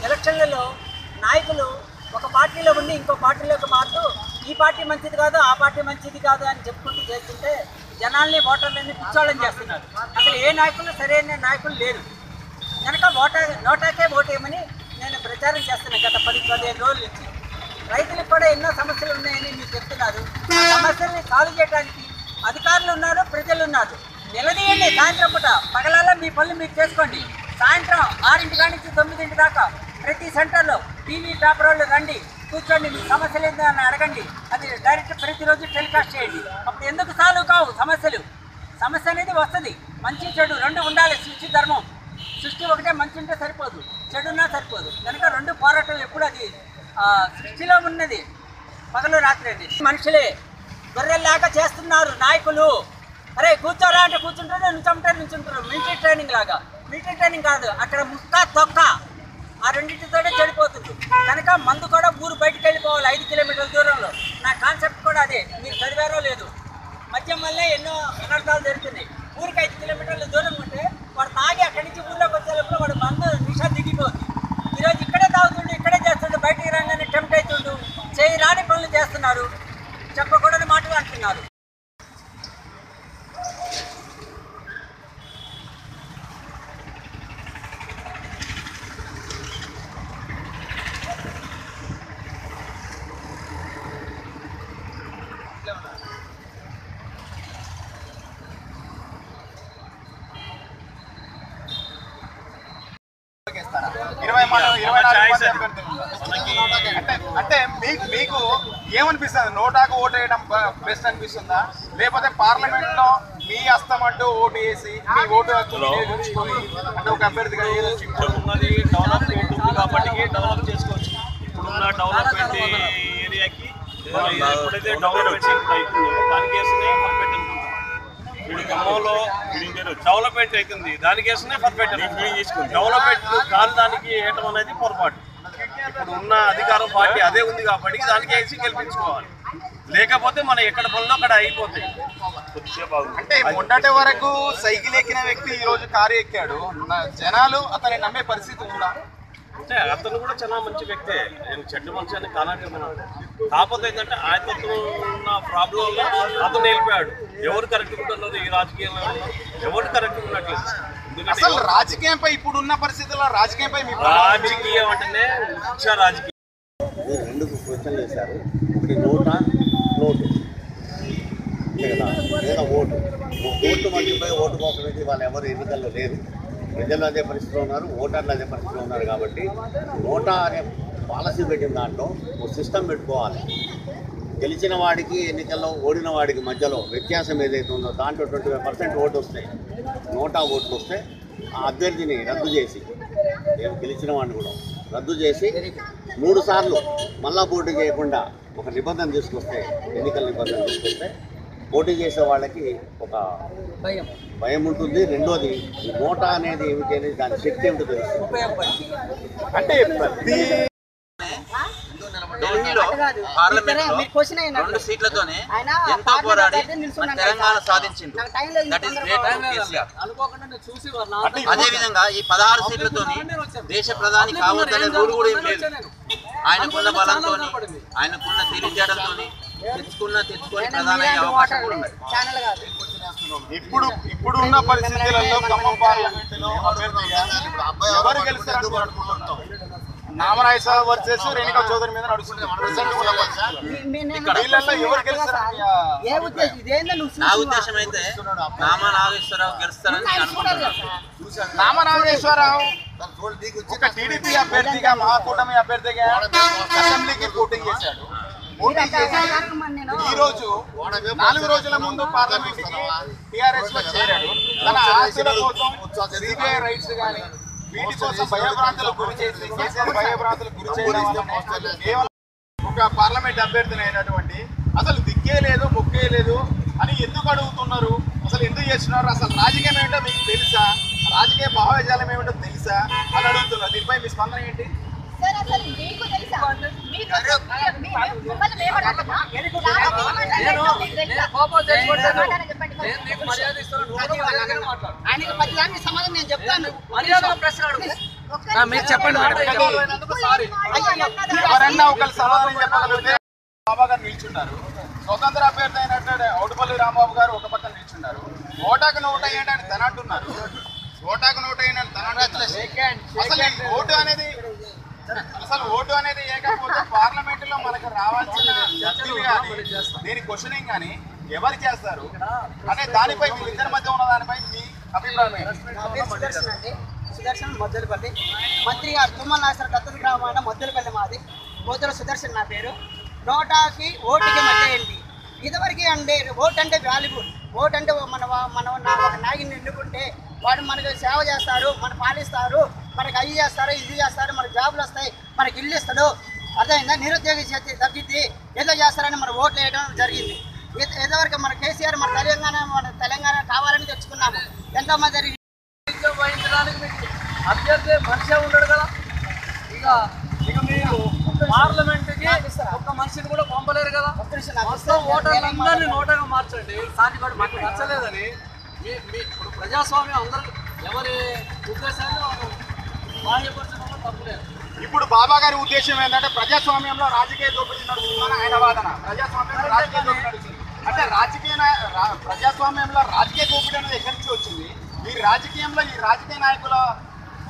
ఎలక్షన్లలో నాయకులు ఒక పార్టీలో ఉండి ఇంకో పార్టీలోకి మారుతూ ఈ పార్టీ మంచిది కాదు ఆ పార్టీ మంచిది కాదు అని చెప్పుకుంటూ చేస్తుంటే జనాల్ని ఓటర్లని పిచ్చోళ్ళని చేస్తున్నారు. అసలు ఏ నాయకులు సరైన నాయకులు లేరు కనుక నోటాకే ఓటేయమని నేను ప్రచారం చేస్తున్నాను గత 10-15 రోజుల నుంచి. రైతులకు కూడా ఎన్నో సమస్యలు ఉన్నాయని మీరు చెప్తున్నారు. ఆ సమస్యల్ని సాల్వ్ చేయడానికి అధికారులు ఉన్నారు, ప్రజలు ఉన్నారు. నిలదీయండి. సాయంత్రం పూట పగలల్లా మీ పనులు మీరు చేసుకోండి. సాయంత్రం 6 కాడి నుంచి 9 దాకా ప్రతి సెంటర్లో టీవీ పేపర్ వాళ్ళు రండి, కూర్చోండి, మీ సమస్యలు ఏంటో అని అడగండి. అది డైరెక్ట్ ప్రతిరోజు టెలికాస్ట్ చేయండి. అప్పుడు ఎందుకు సాల్వ్ కావు సమస్యలు? సమస్య అనేది వస్తుంది. మంచి చెడు రెండు ఉండాలి. సృష్టి ధర్మం. సృష్టి ఒకటే మంచి ఉంటే సరిపోదు, చెడున్నా సరిపోదు. కనుక రెండు పోరాటం ఎప్పుడు అది సృష్టిలో ఉన్నది పగలు రాత్రి అండి. మనుషులే గొర్రెల్లాగా చేస్తున్నారు నాయకులు. అరే కూర్చోరా అంటే కూర్చుంటారు, నుంచుంటారు. మిలిటరీ ట్రైనింగ్ లాగా. మిలిటరీ ట్రైనింగ్ కాదు, అక్కడ ముక్క తొక్క ఆ రెండింటితోనే చెడిపోతుంది. కనుక మందు కూడా ఊరు బయటకు వెళ్ళిపోవాలి 5 కిలోమీటర్ల దూరంలో. నా కాన్సెప్ట్ కూడా అదే. మీరు చదివారో లేదు, మద్యం వల్లే ఎన్నో అనర్థాలు జరుగుతున్నాయి. ఊరికి 5 కిలోమీటర్ల దూరం ఉంటే వాడు తాగి అక్కడి నుంచి ఊళ్ళోకి వచ్చేటప్పుడు వాడు మందు నిషా దిగిపోతుంది. ఈరోజు ఇక్కడే తాగుతుండు, ఇక్కడే చేస్తుండు, బయటికి రాగానే టెంప్ట్ అవుతుండు, చేయి రాని పనులు చేస్తున్నారు, చెప్పకూడని మాటలు అంటున్నారు. అంటే మీకు ఏమనిపిస్తుంది? నోటాకు ఓటు వేయడం బెస్ట్ అనిపిస్తుందా, లేకపోతే పార్లమెంట్ లో మీ హస్తమంటూ ఓటు వేసి మీ ఓటు అంటే ఒక అభ్యర్థిగా ఉన్నది డెవలప్మెంట్ ఉంది కాబట్టి డెవలప్ చేసుకోవచ్చు. ఇప్పుడున్న డెవలప్మెంట్ ఏరియాకి ఎప్పుడైతే డెవలప్మెంట్ అవుతుందో దానికేసనే పర్ఫెక్ట్ అనుకుంటాం. ఇప్పుడు ఖమ్మంలో డెవలప్మెంట్ అవుతుంది, దానికేసనే పర్ఫెక్ట్ డెవలప్మెంట్ కాదు, దానికి వేయటం అనేది పొరపాటు. ఇప్పుడు ఉన్న అధికారం పార్టీ అదే ఉంది కాబట్టి దానికి వేసి గెలిపించుకోవాలి. లేకపోతే మనం ఎక్కడ పనులు అక్కడ అయిపోతాయి. అంటే మొన్నటి వరకు సైకిల్ ఎక్కిన వ్యక్తి ఈ రోజు కారు ఎక్కాడు, జనాలు అతన్ని నమ్మే పరిస్థితి ఉందా? అంటే అతను కూడా చాలా మంచి వ్యక్తే, నేను చెడ్డ మనిషి అని కానట్లేదు. కాకపోతే ఏంటంటే ఆయనతో ఉన్న ప్రాబ్లంలో అతను వెళ్ళిపోయాడు. ఎవరు కరెక్ట్ ఉంటున్నారు ఈ రాజకీయంలో? ఎవరు కరెక్ట్ ఉన్నట్లేదు. అసలు రాజకీయంపై ఇప్పుడున్న పరిస్థితుల్లో రాజకీయంపై రాజకీయం అంటేనే ముఖ్య రాజకీయం. 2 క్వశ్చన్లు వేశారు. ఒకటి నోటు కదా, లేదా ఓటు మర్చిపోయి ఓటు కోసం అయితే వాళ్ళు ఎవరు ఎన్నికల్లో లేరు. ప్రజలు అదే పరిస్థితిలో ఉన్నారు, ఓటర్లు అదే పరిస్థితిలో ఉన్నారు. కాబట్టి నోటా అనే పాలసీ పెట్టిన దాంట్లో ఒక సిస్టమ్ పెట్టుకోవాలి. గెలిచిన వాడికి ఎన్నికల్లో ఓడిన వాడికి మధ్యలో వ్యత్యాసం ఏదైతే ఉందో దాంట్లో 25% ఓటు వస్తాయి. నోటా ఓట్లు వస్తే ఆ అభ్యర్థిని రద్దు చేసి, నేను గెలిచిన వాడిని కూడా రద్దు చేసి 3 సార్లు మళ్ళా పోటీ చేయకుండా ఒక నిబంధన తీసుకొస్తే, ఎన్నికల నిబంధన తీసుకొస్తే పోటీ చేసే వాళ్ళకి ఒక భయం ఉంటుంది. రెండోది ఈ నోటా అనేది ఏమిటి అనేది దాని శక్తి ఏమిటో తెలుస్తుంది. అంటే ప్రతి ఢిల్లీలో పార్లమెంట్ లో 2 సీట్లతోనే ఎంతో పోరాడి తెలంగాణ సాధించింది. That is great KCR. అదే విధంగా ఈ 16 సీట్లతోని దేశ ప్రధాని కావద్దనే రూల్ కూడా ఏం లేదు. ఆయనకున్న బలంతో, ఆయనకున్న తెలివితేటలతోని తెచ్చుకొని ప్రధాని అయ్యే అవకాశం కూడా ఉంది. ఇప్పుడున్న పరిస్థితులలో ఖమ్మం పార్లమెంట్ లో ఎవరు గెలుస్తారు అనుకుంటున్నాం? నామనాయసాబ్ వర్సెస్ రేణుకా చౌదరి మీద నడుస్తుంది. నా ఉద్దేశం అయితే నామనాగేశ్వరరావు గెలుస్తారని నేను అనుకుంటున్నాను. నామనాగేశ్వరరావు ఒక టీడీపీ అభ్యర్థిగా, మహాకూటమి అభ్యర్థిగా అసెంబ్లీకి పోటీ చేశాడు. ఈ రోజు 4 రోజుల ముందు పార్లమెంట్ కి టీఆర్ఎస్ లో చేరాడు. తన ఆస్తుల కోసం సిబిఐ రైట్స్ కానీ వీటి కోసం భయభ్రాంతులకు గురి చేసి, కేసీఆర్ భయభ్రాంతులకు గురి చేయడం కేవలం ఒక పార్లమెంట్ అభ్యర్థిని అయినటువంటి అసలు దిక్కే లేదు, మొక్కే లేదు అని ఎందుకు అడుగుతున్నారు? అసలు ఎందుకు చేస్తున్నారు? అసలు రాజకీయం ఏమిటో మీకు తెలుసా? రాజకీయ భావజాలం ఏమిటో తెలుసా అని అడుగుతున్నారు. దీనిపై మీ స్పందన ఏంటి? ఆయనకి 10 సమాధానం నేను చెప్తాను. మీరు చెప్పండి ఎవరన్నా ఒకరు సమాధానం చెప్పగలిగితే బాబా గారు నిల్చున్నారు. స్వతంత్ర అభ్యర్థి అయినట్టు ఔటుపల్లి రాంబాబు గారు ఒక పక్కన నిల్చున్నారు. ఓటాకు నోటు అయ్యండి అని తన అంటున్నారు. ఓటాకు నోటు అయ్యండి తన అసలు ఓటు అనేది ఏకపోతే పార్లమెంట్ లో మనకు రావాల్సిన చర్చలు కానీ దీని క్వశ్చనింగ్ కానీ ఎవరు చేస్తారు అనే దానిపై వీళ్ళిద్దరి మధ్య ఉన్న దానిపై మీ అభిప్రాయం? సుదర్శన్ మొద్దలపల్లి మంత్రి గారు తుమ్మల నాగేశ్వర దత్తత గ్రామాన మొద్దలపల్లి మాది. బోతుల సుదర్శన్ నా పేరు. నోటాకి ఓటుకి మధ్య ఏంటి? ఇదివరకు అంటే ఓటు అంటే వాల్యుబుల్. ఓటు అంటే మన ఒక నాయకుడిని ఎన్నుకుంటే వాడు మనకు సేవ చేస్తారు, మన పాలిస్తారు, మనకి అవి చేస్తారు, ఇది చేస్తారు, మనకు జాబులు వస్తాయి, మనకి ఇల్లు ఇస్తాడు. అర్థమైందా? నిరుద్యోగ శక్తి తగ్గిద్ది, ఏదో చేస్తారని మన ఓట్లు వేయడం జరిగింది. ఏదోవరకు మన కేసీఆర్ మన తెలంగాణ కావాలని తెచ్చుకున్నాము. ఎంతోమంది వహించడానికి అభ్యర్థి మనిషి ఉన్నాడు కదా. ఇక మీరు పార్లమెంట్కి ఒక్క మనిషిని కూడా పంపలేరు కదా. మొత్తం ఓటర్లందరినీ నోటగా మార్చండి. మాకు నచ్చలేదని ఇప్పుడు ప్రజాస్వామ్యం అందరూ ఎవరి ఉద్దేశాన్ని బాహ్యపరచడంలో తప్పులేదు. ఇప్పుడు బాబా గారి ఉద్దేశం ఏంటంటే ప్రజాస్వామ్యంలో రాజకీయ దోపిడీ నడుస్తుందని ఆయన వాదన. ప్రజాస్వామ్యంలో రాజకీయ దోపిడీ నడుస్తుంది అంటే ప్రజాస్వామ్యంలో రాజకీయ దోపిడీ అనేది ఎక్కడి నుంచి వచ్చింది? ఈ రాజకీయంలో ఈ రాజకీయ నాయకుల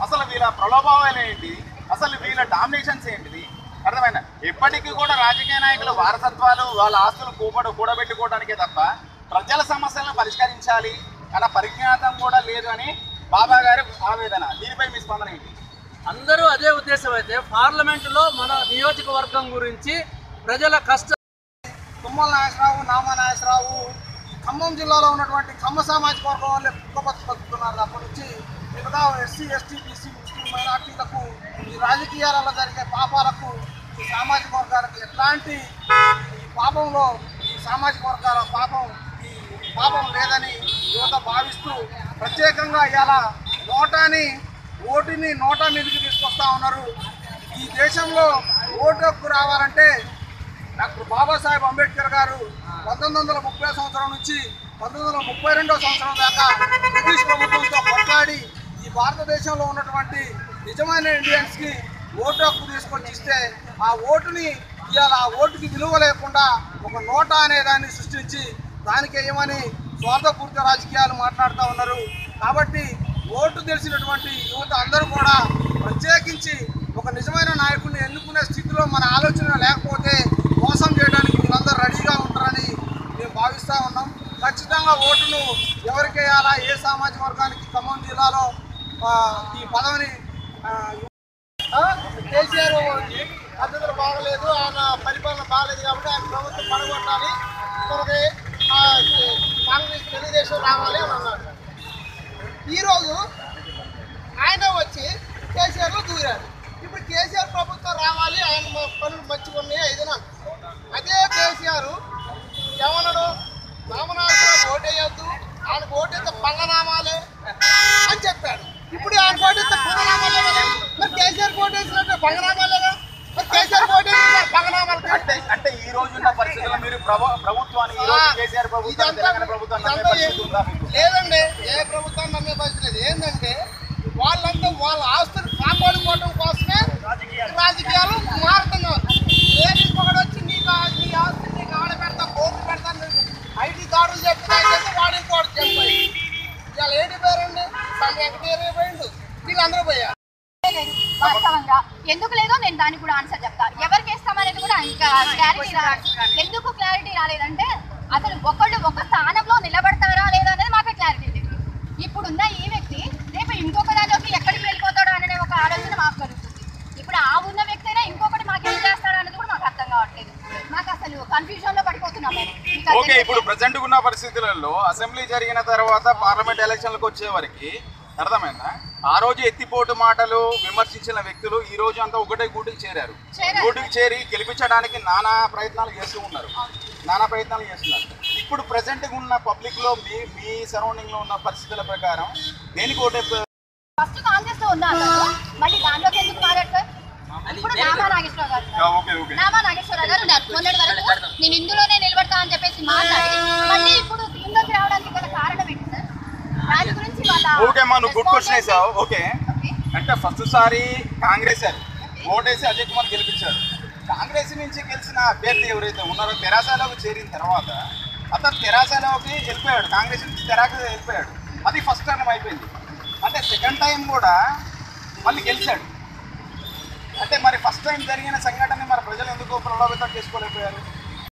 అసలు వీళ్ళ ప్రలోభావాలు ఏంటి, అసలు వీళ్ళ డామినేషన్స్ ఏంటిది అర్థమైనా? ఎప్పటికీ కూడా రాజకీయ నాయకుల వారసత్వాలు వాళ్ళ ఆస్తులు కూడబెట్టుకోవడానికే తప్ప ప్రజల సమస్యలను పరిష్కరించాలి అన్న పరిజ్ఞానం కూడా లేదు అని బాబా గారి ఆవేదన. దీనిపై మీ స్పందన ఏంటి? అందరూ అదే ఉద్దేశం అయితే పార్లమెంటులో మన నియోజకవర్గం గురించి ప్రజల కష్టం. తుమ్మల నాగేశ్వరరావు, నామా నాగేశ్వరరావు ఖమ్మం జిల్లాలో ఉన్నటువంటి కమ్మ సామాజిక వర్గం వాళ్ళే బతుకుతున్నారు. అప్పటి నుంచి మిగతా ఎస్సీ, ఎస్టీ, బీసీ, ముస్లిం మైనార్టీలకు ఈ రాజకీయాలలో జరిగే పాపాలకు ఈ సామాజిక వర్గాలకు ఎట్లాంటి ఈ పాపంలో ఈ సామాజిక వర్గాల పాపం లేదని యువత భావిస్తూ ప్రత్యేకంగా ఇలా ఓటుని నోటా మీదకి తీసుకొస్తా ఉన్నారు. ఈ దేశంలో ఓటు హక్కు రావాలంటే డాక్టర్ బాబాసాహెబ్ అంబేద్కర్ గారు 1930 సంవత్సరం నుంచి 1932 సంవత్సరం దాకా బ్రిటిష్ ప్రభుత్వంతో కొట్లాడి ఈ భారతదేశంలో ఉన్నటువంటి నిజమైన ఇండియన్స్కి ఓటు హక్కు తీసుకొచ్చి ఇస్తే ఆ ఓటుని ఇవాళ ఆ ఓటుకి విలువ లేకుండా ఒక నోటా అనే దాన్ని సృష్టించి దానికి ఏమని స్వార్థపూరిత రాజకీయాలు మాట్లాడుతూ ఉన్నారు. కాబట్టి ఓటు తెలిసినటువంటి యువత అందరూ కూడా ప్రత్యేకించి ఒక నిజమైన నాయకుడిని ఎన్నుకునే స్థితిలో మన ఆలోచన లేకపోతే మోసం చేయడానికి వీళ్ళందరూ రెడీగా ఉంటారని మేము భావిస్తూ ఉన్నాం. ఖచ్చితంగా ఓటును ఎవరికి వేయాలా, ఏ సామాజిక వర్గానికి ఖమ్మం జిల్లాలో ఈ పదవిని కేసీఆర్ పద్ధతులు బాగలేదు, ఆయన పరిపాలన బాగలేదు కాబట్టి ఆయన ప్రభుత్వం పడగొట్టాలి, మనకి కాంగ్రెస్ తెలుగుదేశం రావాలి అని అన్నారు. ఈరోజు ఆయన వచ్చి కేసీఆర్లో దూరారు. ఇప్పుడు కేసీఆర్ ప్రభుత్వం రావాలి, ఆయన పనులు మంచిగా ఉన్నాయి ఐదున. అదే కేసీఆర్ ఏమన్నాడు? రామనాథరావు ఓటేయొద్దు, ఆయనకు ఓటేస్తే పంగనామాలే అని చెప్పాడు. ఇప్పుడు ఆయన ఓటేస్తే పంగనామాలే కదా, మరి కేసీఆర్ ఓటేసినట్టు పంగనామాలేగా, మరి కేసీఆర్ ఓటేసిన పంగనామాలు అంటే ఈ రోజున్న పరిస్థితుల్లో మీరు ప్రభుత్వాన్ని కేసీఆర్ లేదండి, ఏ ప్రభుత్వాన్ని నమ్మే పరిస్థితి లేదు. ఏంటంటే వాళ్ళంతా వాళ్ళ ఆస్తులు కాపాడుకోవడం కోసమే రాజకీయాలు మారుతున్నారు. ఒకటి వచ్చి నీ ఆస్తి నీకు ఆడ పెడతా, కోర్టు పెడతాను, ఐటీ దాడులు చెప్తే వాడి కోర్టు చెప్పాయి. ఇవాళ ఏంటి పేరండి వెంకటేశ్వర పోయిండు, వీళ్ళందరూ పోయారు. వాస్తవంగా ఎందుకు లేదో నేను దానికి కూడా ఆన్సర్ చెప్తా. ఎవరికి వేస్తామనేది కూడా ఇంకా క్లారిటీ రాలేదు. ఎందుకు క్లారిటీ రాలేదంటే అసలు ఒక స్థానంలో నిలబడతారా లేదా అనేది మాకే క్లారిటీ లేదు. ఇప్పుడున్న ఈ వ్యక్తి రేపు ఇంకొక దానిలోకి ఎక్కడికి వెళ్ళిపోతాడో అనే ఒక ఆలోచన మాకు కలుగుతుంది. ఇప్పుడు ఆ ఉన్న వ్యక్తి అయినా ఇంకొకటి మాకు ఏం చేస్తాడో అనేది కూడా మాకు అర్థం కావట్లేదు. మాకు అసలు కన్ఫ్యూజన్ లో పడిపోతున్నాం. ఓకే, ఇప్పుడు ప్రజెంట్ ఉన్న పరిస్థితులలో అసెంబ్లీ జరిగిన తర్వాత పార్లమెంట్ ఎలక్షన్లకు వచ్చేవరకు అర్థమైందా? ఆ రోజు ఎత్తిపోటు మాటలు విమర్శించిన వ్యక్తులు ఈ రోజు అంతా ఒకటే గూటికి చేరారు. గూటికి చేరి గెలిపించడానికి నానా ప్రయత్నాలు చేస్తున్నారు. ఇప్పుడు ప్రెసెంట్ ఉన్న పబ్లిక్ లో మీ సరౌండింగ్ లో ఉన్న పరిస్థితుల ప్రకారం దేనికి ఓటే? ఫస్ట్ కాంగ్రెస్ లో ఉన్నారు, మళ్ళీ దాంట్లోకి ఎందుకు మాట్లాడతారు? ఇప్పుడు నామా నాగేశ్వరరావు గారు ఉన్నారు. మొన్నటి వరకు నేను ఇందులోనే నిలబడతా అని చెప్పేసి మాట్లాడి మళ్ళీ ఇప్పుడు దీంట్లోకి రావడానికి గల కారణం ఏంటి సార్? దాని గురించి ఓకే మా నువ్వు గుడ్ క్వశ్చన్ వేసావు. ఓకే అంటే ఫస్ట్ సారి కాంగ్రెస్ ఓటేసి అజయ్ కుమార్ గెలిపించాడు. కాంగ్రెస్ నుంచి గెలిచిన అభ్యర్థి ఎవరైతే ఉన్నారో తెరాసలోకి చేరిన తర్వాత అతను తెరాసలోకి వెళ్ళిపోయాడు, కాంగ్రెస్ నుంచి తెరాకి వెళ్ళిపోయాడు. అది ఫస్ట్ టైం అయిపోయింది. అంటే సెకండ్ టైం కూడా మళ్ళీ గెలిచాడు. అంటే మరి ఫస్ట్ టైం జరిగిన సంఘటన మరి ప్రజలు ఎందుకు ప్రభావితం చేసుకోలేకపోయారు?